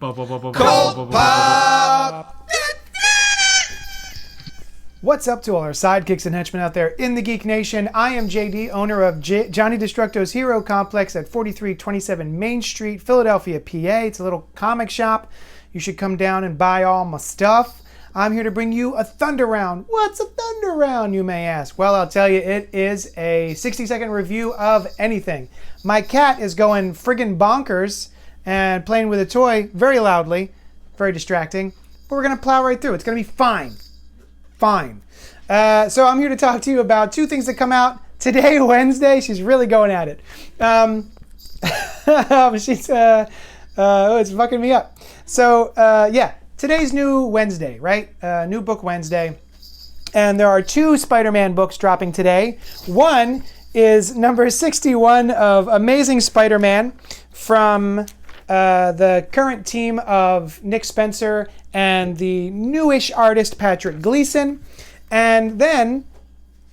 CultPop! What's up to all our sidekicks and henchmen out there in the Geek Nation? I am JD, owner of Johnny Destructo's Hero Complex at 4327 Main Street, Philadelphia, PA. It's a little comic shop. You should come down and buy all my stuff. I'm here to bring you a Thunder Round. What's a Thunder Round, you may ask? Well, I'll tell you, it is a 60-second review of anything. My cat is going friggin' bonkers and playing with a toy very loudly, very distracting, but we're going to plow right through. It's going to be fine. Fine. So I'm here to talk to you about two things that come out today, Wednesday. She's really going at it. It's fucking me up. So, yeah, today's new Wednesday, right? New Book Wednesday. And there are two Spider-Man books dropping today. One is number 61 of Amazing Spider-Man from the current team of Nick Spencer and the newish artist Patrick Gleason. And then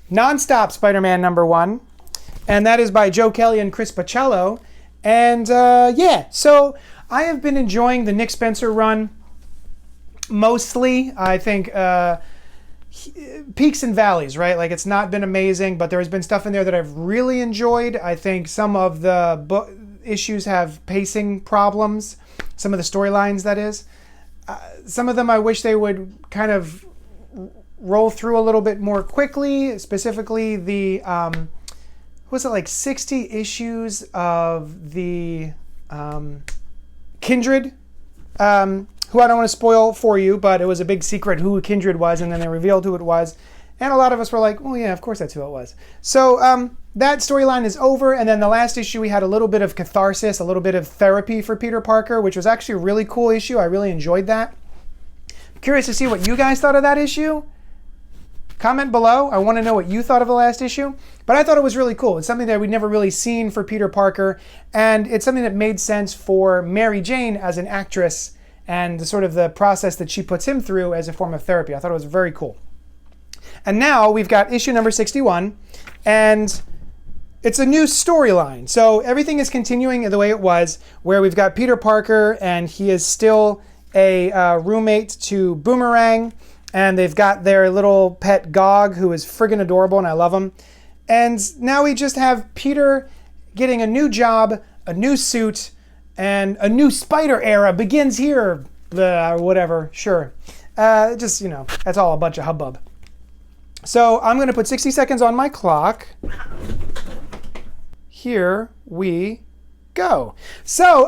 Non-Stop Spider-Man number 1. And that is by Joe Kelly and Chris Paccello. And yeah, so I have been enjoying the Nick Spencer run mostly. I think peaks and valleys, right? Like, it's not been amazing, but there has been stuff in there that I've really enjoyed. I think some of the book issues have pacing problems. Some of the storylines, that is. Some of them I wish they would kind of roll through a little bit more quickly. Specifically, the was it like 60 issues of the Kindred, who I don't want to spoil for you, but it was a big secret who Kindred was, and then they revealed who it was. And a lot of us were like, well, yeah, of course that's who it was. So that storyline is over, and then the last issue we had a little bit of catharsis, a little bit of therapy for Peter Parker, which was actually a really cool issue. I really enjoyed that. I'm curious to see what you guys thought of that issue. Comment below. I want to know what you thought of the last issue. But I thought it was really cool. It's something that we'd never really seen for Peter Parker, and it's something that made sense for Mary Jane as an actress and the process that she puts him through as a form of therapy. I thought it was very cool. And now we've got issue number 61, and it's a new storyline. So everything is continuing the way it was, where we've got Peter Parker, and he is still a roommate to Boomerang, and they've got their little pet Gog, who is friggin' adorable, and I love him. And now we just have Peter getting a new job, a new suit, and a new Spider era begins here. Whatever, sure. Just, that's all a bunch of hubbub. So I'm going to put 60 seconds on my clock. Here we go. So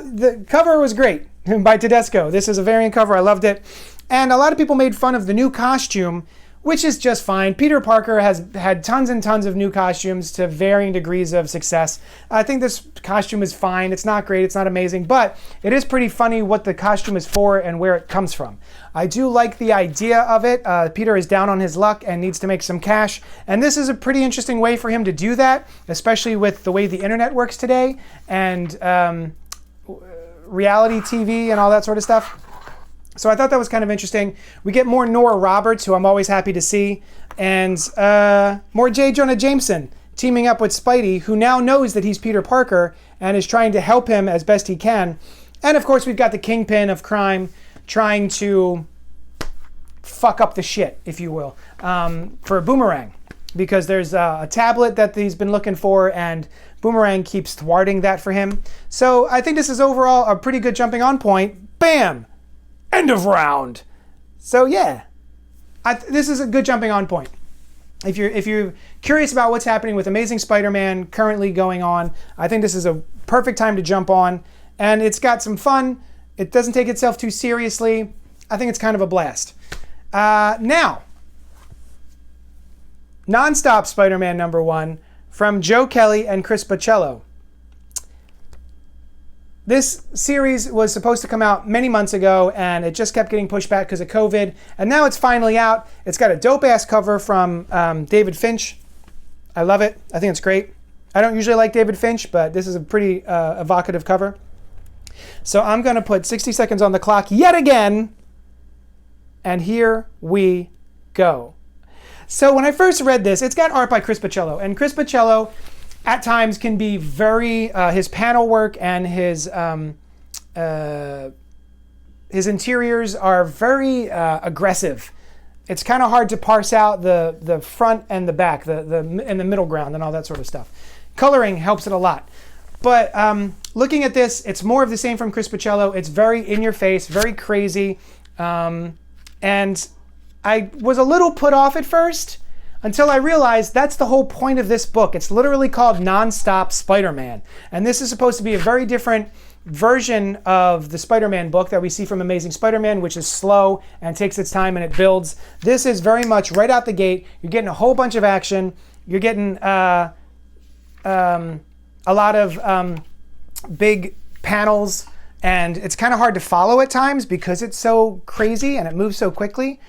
the cover was great by Tedesco. This is a variant cover. I loved it. And a lot of people made fun of the new costume, which is just fine. Peter Parker has had tons and tons of new costumes to varying degrees of success. I think this costume is fine. It's not great. It's not amazing. But it is pretty funny what the costume is for and where it comes from. I do like the idea of it. Peter is down on his luck and needs to make some cash. And this is a pretty interesting way for him to do that, especially with the way the internet works today and reality TV and all that sort of stuff. So I thought that was kind of interesting. We get more Nora Roberts, who I'm always happy to see, and more J. Jonah Jameson teaming up with Spidey, who now knows that he's Peter Parker and is trying to help him as best he can. And of course, we've got the Kingpin of crime trying to fuck up the shit, if you will, for Boomerang, because there's a tablet that he's been looking for, and Boomerang keeps thwarting that for him. So I think this is overall a pretty good jumping on point. Bam! End of round. So yeah, this is a good jumping on point. If you're curious about what's happening with Amazing Spider-Man currently going on, I think this is a perfect time to jump on. And it's got some fun. It doesn't take itself too seriously. I think it's kind of a blast. Now, Non-Stop Spider-Man number 1 from Joe Kelly and Chris Paccello. This series was supposed to come out many months ago, and it just kept getting pushed back because of COVID. And now it's finally out. It's got a dope-ass cover from David Finch. I love it. I think it's great. I don't usually like David Finch, but this is a pretty evocative cover. So I'm going to put 60 seconds on the clock yet again. And here we go. So when I first read this, it's got art by Chris Paccello. And Chris Paccello at times can be very, his panel work and his his interiors are very aggressive. It's kind of hard to parse out the front and the back, and the middle ground and all that sort of stuff. Coloring helps it a lot. But looking at this, it's more of the same from Chris Piccello. It's very in your face, very crazy. And I was a little put off at first until I realized that's the whole point of this book. It's literally called Nonstop Spider-Man. And this is supposed to be a very different version of the Spider-Man book that we see from Amazing Spider-Man, which is slow and takes its time and it builds. This is very much right out the gate. You're getting a whole bunch of action. You're getting a lot of big panels, and it's kind of hard to follow at times because it's so crazy and it moves so quickly.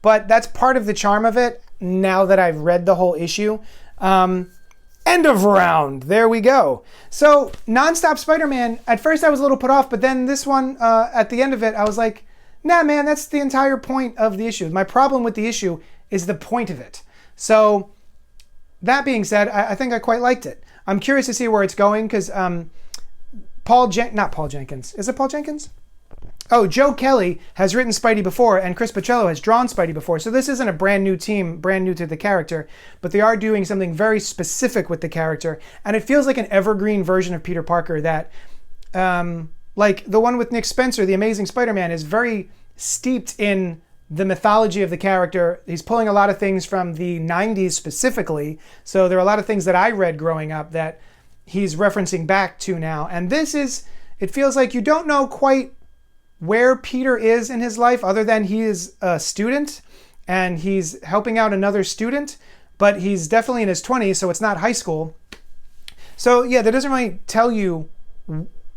But that's part of the charm of it now that I've read the whole issue. End of round. There we go. So Nonstop Spider-Man, at first I was a little put off, but then this one, at the end of it, I was like, nah, man, that's the entire point of the issue. My problem with the issue is the point of it. So that being said, I think I quite liked it. I'm curious to see where it's going because not Paul Jenkins. Is it Paul Jenkins? Oh, Joe Kelly has written Spidey before, and Chris Piccello has drawn Spidey before. So this isn't a brand new team, brand new to the character, but they are doing something very specific with the character. And it feels like an evergreen version of Peter Parker that, like the one with Nick Spencer, The Amazing Spider-Man, is very steeped in the mythology of the character. He's pulling a lot of things from the 90s specifically. So there are a lot of things that I read growing up that he's referencing back to now. And it feels like you don't know quite where Peter is in his life other than he is a student and he's helping out another student, but he's definitely in his 20s, so it's not high school. So yeah, that doesn't really tell you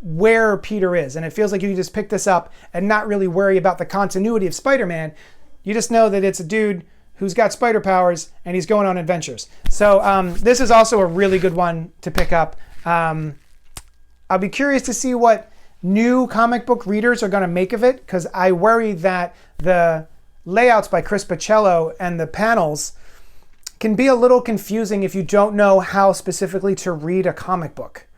where Peter is, and it feels like you can just pick this up and not really worry about the continuity of Spider-Man. You just know that it's a dude who's got spider powers and he's going on adventures. So this is also a really good one to pick up. I'll be curious to see what new comic book readers are going to make of it, because I worry that the layouts by Chris Piccello and the panels can be a little confusing if you don't know how specifically to read a comic book.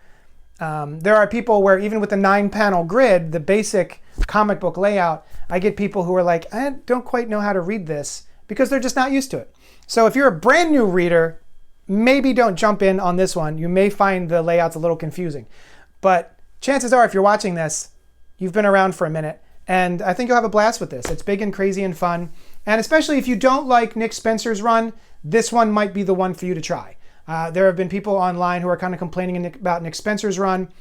There are people where even with the 9-panel grid, the basic comic book layout, I get people who are like, I don't quite know how to read this because they're just not used to it. So if you're a brand new reader, maybe don't jump in on this one. You may find the layouts a little confusing. But chances are, if you're watching this, you've been around for a minute, and I think you'll have a blast with this. It's big and crazy and fun. And especially if you don't like Nick Spencer's run, this one might be the one for you to try. There have been people online who are kind of complaining about Nick Spencer's run,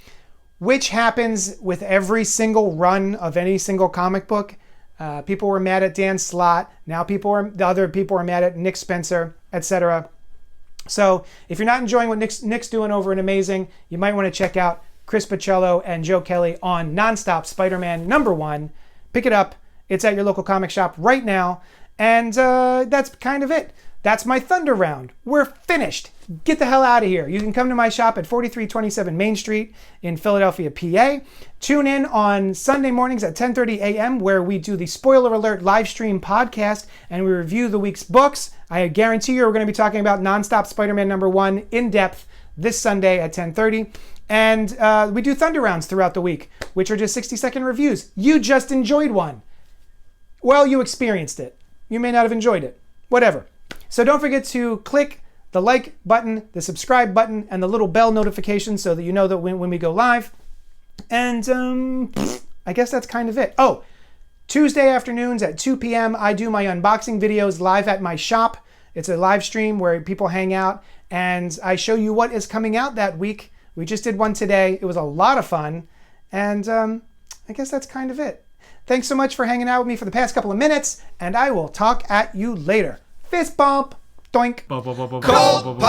which happens with every single run of any single comic book. People were mad at Dan Slott. Now the other people are mad at Nick Spencer, etc. So if you're not enjoying what Nick's doing over in Amazing, you might want to check out Chris Piccello and Joe Kelly on Nonstop Spider-Man #1. Pick it up. It's at your local comic shop right now. And that's kind of it. That's my Thunder Round. We're finished. Get the hell out of here. You can come to my shop at 4327 Main Street in Philadelphia, PA. Tune in on Sunday mornings at 10:30 a.m. where we do the Spoiler Alert live stream podcast and we review the week's books. I guarantee you we're going to be talking about Nonstop Spider-Man #1 in depth this Sunday at 10:30. And we do Thunder Rounds throughout the week, which are just 60-second reviews. You just enjoyed one. Well, you experienced it. You may not have enjoyed it. Whatever. So don't forget to click the like button, the subscribe button, and the little bell notification so that you know that when we go live. And I guess that's kind of it. Oh, Tuesday afternoons at 2 p.m. I do my unboxing videos live at my shop. It's a live stream where people hang out and I show you what is coming out that week. We just did one today. It was a lot of fun. And I guess that's kind of it. Thanks so much for hanging out with me for the past couple of minutes, and I will talk at you later. Fist bump. Doink. CultPop.